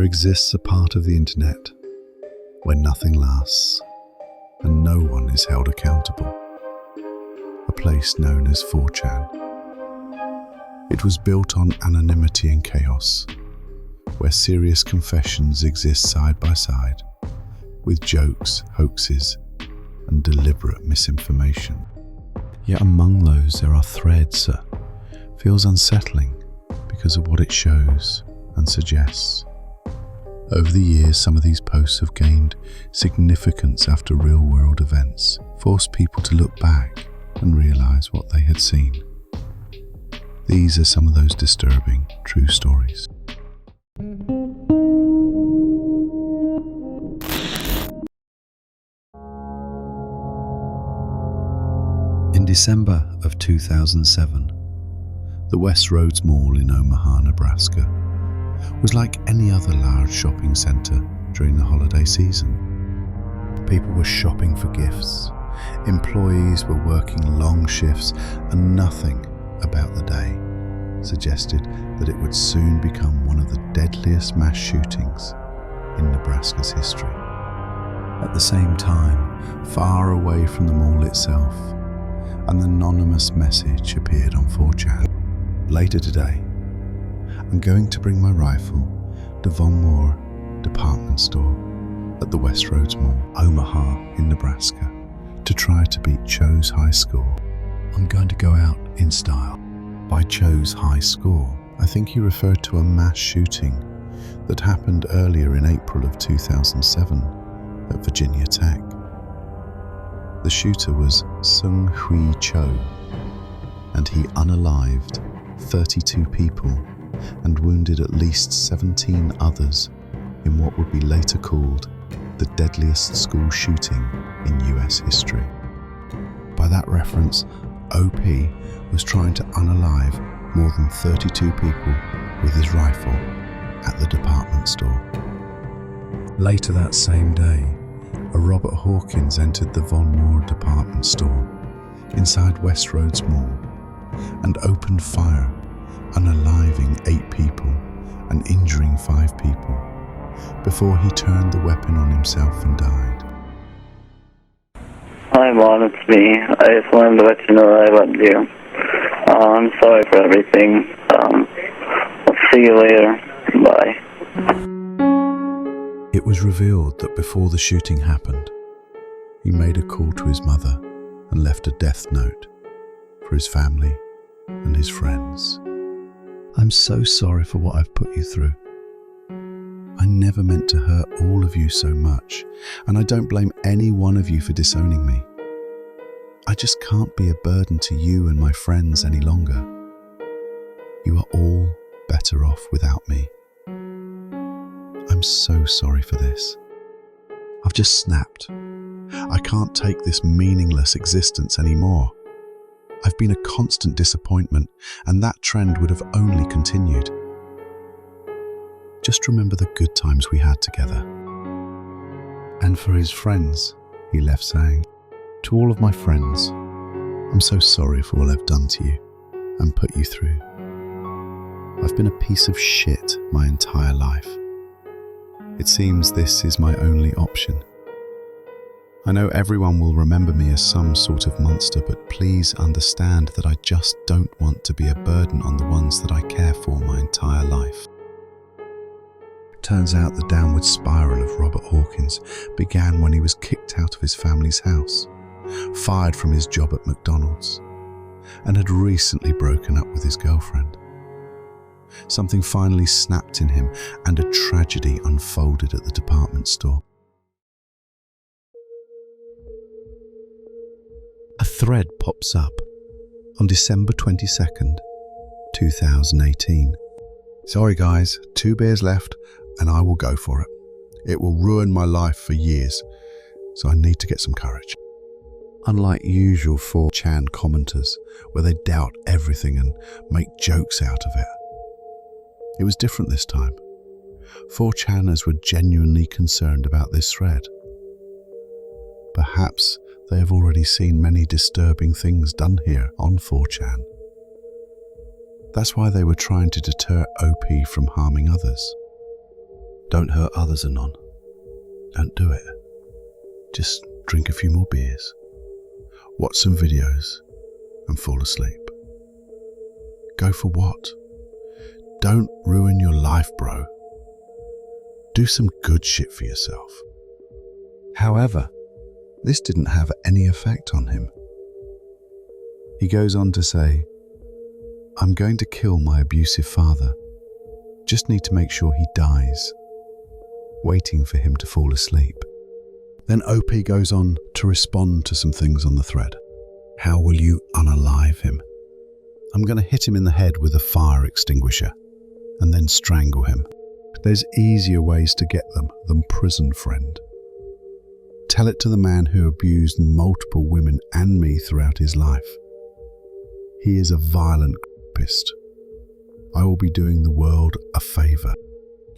There exists a part of the internet where nothing lasts and no one is held accountable. A place known as 4chan. It was built on anonymity and chaos, where serious confessions exist side by side with jokes, hoaxes, and deliberate misinformation. Yet among those there are threads that feels unsettling because of what it shows and suggests. Over the years, some of these posts have gained significance after real-world events, forced people to look back and realize what they had seen. These are some of those disturbing, true stories. In December of 2007, the West Roads Mall in Omaha, Nebraska, was like any other large shopping center during the holiday season. People were shopping for gifts, employees were working long shifts, and nothing about the day suggested that it would soon become one of the deadliest mass shootings in Nebraska's history. At the same time, far away from the mall itself, an anonymous message appeared on 4chan. Later today, I'm going to bring my rifle to Von Moore department store at the West Roads Mall, Omaha in Nebraska, to try to beat Cho's high score. I'm going to go out in style. By Cho's high score, I think he referred to a mass shooting that happened earlier in April of 2007 at Virginia Tech. The shooter was Seung Hui Cho, and he unalived 32 people and wounded at least 17 others in what would be later called the deadliest school shooting in US history. By that reference, OP was trying to unalive more than 32 people with his rifle at the department store. Later that same day, a Robert Hawkins entered the Von Moore department store inside West Roads Mall and opened fire, unaliving 8 people and injuring 5 people before he turned the weapon on himself and died. Hi, Mom, it's me. I just wanted to let you know that I loved you. I'm sorry for everything. I'll see you later. Bye. It was revealed that before the shooting happened, he made a call to his mother and left a death note for his family and his friends. I'm so sorry for what I've put you through. I never meant to hurt all of you so much, and I don't blame any one of you for disowning me. I just can't be a burden to you and my friends any longer. You are all better off without me. I'm so sorry for this. I've just snapped. I can't take this meaningless existence anymore. I've been a constant disappointment, and that trend would have only continued. Just remember the good times we had together. And for his friends, he left saying, to all of my friends, I'm so sorry for all I've done to you and put you through. I've been a piece of shit my entire life. It seems this is my only option. I know everyone will remember me as some sort of monster, but please understand that I just don't want to be a burden on the ones that I care for my entire life. Turns out the downward spiral of Robert Hawkins began when he was kicked out of his family's house, fired from his job at McDonald's, and had recently broken up with his girlfriend. Something finally snapped in him, and a tragedy unfolded at the department store. A thread pops up on December 22nd, 2018. Sorry guys, 2 beers left and I will go for it. It will ruin my life for years, so I need to get some courage. Unlike usual 4chan commenters, where they doubt everything and make jokes out of it, it was different this time. 4chaners were genuinely concerned about this thread. Perhaps they have already seen many disturbing things done here on 4chan. That's why they were trying to deter OP from harming others. Don't hurt others, Anon. Don't do it. Just drink a few more beers, watch some videos, and fall asleep. Go for what? Don't ruin your life, bro. Do some good shit for yourself. However, this didn't have any effect on him. He goes on to say, I'm going to kill my abusive father. Just need to make sure he dies. Waiting for him to fall asleep. Then OP goes on to respond to some things on the thread. How will you unalive him? I'm going to hit him in the head with a fire extinguisher and then strangle him. There's easier ways to get them than prison, friend. Tell it to the man who abused multiple women and me throughout his life. He is a violent rapist. I will be doing the world a favor.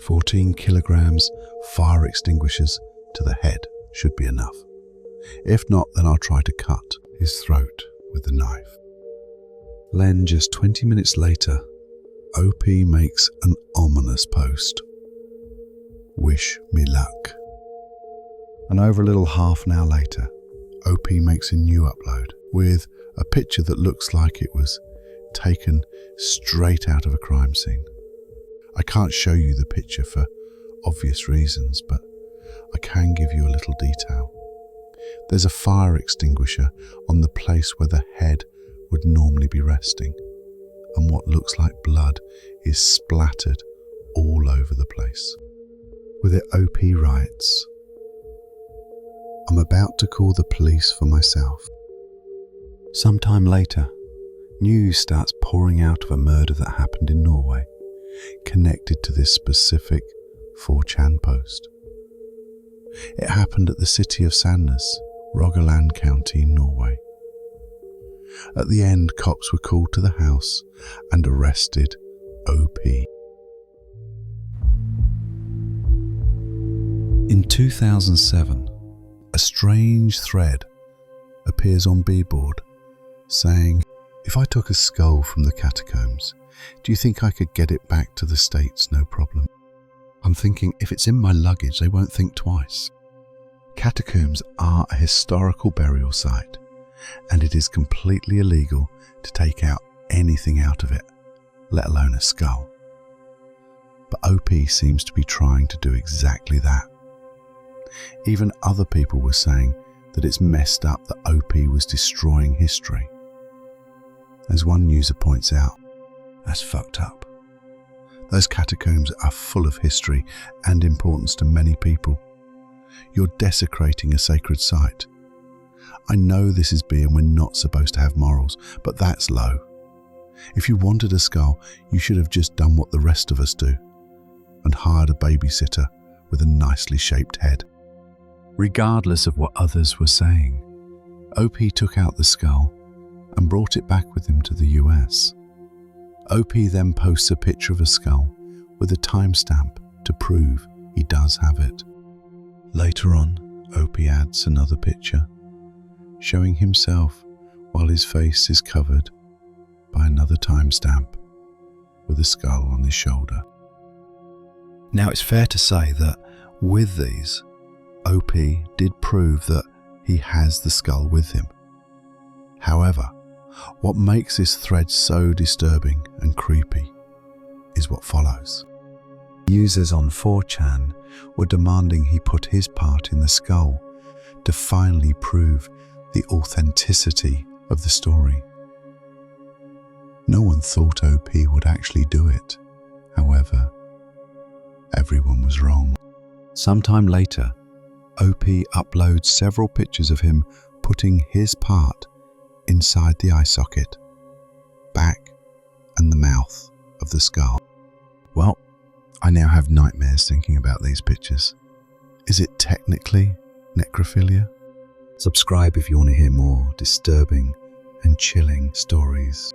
14 kilograms fire extinguishers to the head should be enough. If not, then I'll try to cut his throat with the knife. Then just 20 minutes later, OP makes an ominous post. Wish me luck. And over a little half an hour later, OP makes a new upload with a picture that looks like it was taken straight out of a crime scene. I can't show you the picture for obvious reasons, but I can give you a little detail. There's a fire extinguisher on the place where the head would normally be resting, and what looks like blood is splattered all over the place. With it, OP writes, I'm about to call the police for myself. Sometime later, news starts pouring out of a murder that happened in Norway, connected to this specific 4chan post. It happened at the city of Sandnes, Rogaland County in Norway. At the end, cops were called to the house and arrested OP. In 2007, a strange thread appears on Bboard saying, if I took a skull from the catacombs, do you think I could get it back to the States no problem? I'm thinking, if it's in my luggage, they won't think twice. Catacombs are a historical burial site, and it is completely illegal to take out anything out of it, let alone a skull. But OP seems to be trying to do exactly that. Even other people were saying that it's messed up that OP was destroying history. As one user points out, that's fucked up. Those catacombs are full of history and importance to many people. You're desecrating a sacred site. I know this is B and we're not supposed to have morals, but that's low. If you wanted a skull, you should have just done what the rest of us do and hired a babysitter with a nicely shaped head. Regardless of what others were saying, OP took out the skull and brought it back with him to the US. OP then posts a picture of a skull with a timestamp to prove he does have it. Later on, OP adds another picture showing himself while his face is covered by another timestamp with a skull on his shoulder. Now it's fair to say that with these, OP did prove that he has the skull with him. However, what makes this thread so disturbing and creepy is what follows. Users on 4chan were demanding he put his part in the skull to finally prove the authenticity of the story. No one thought OP would actually do it. However, everyone was wrong. Sometime later, OP uploads several pictures of him putting his part inside the eye socket, back, and the mouth of the skull. Well, I now have nightmares thinking about these pictures. Is it technically necrophilia? Subscribe if you want to hear more disturbing and chilling stories.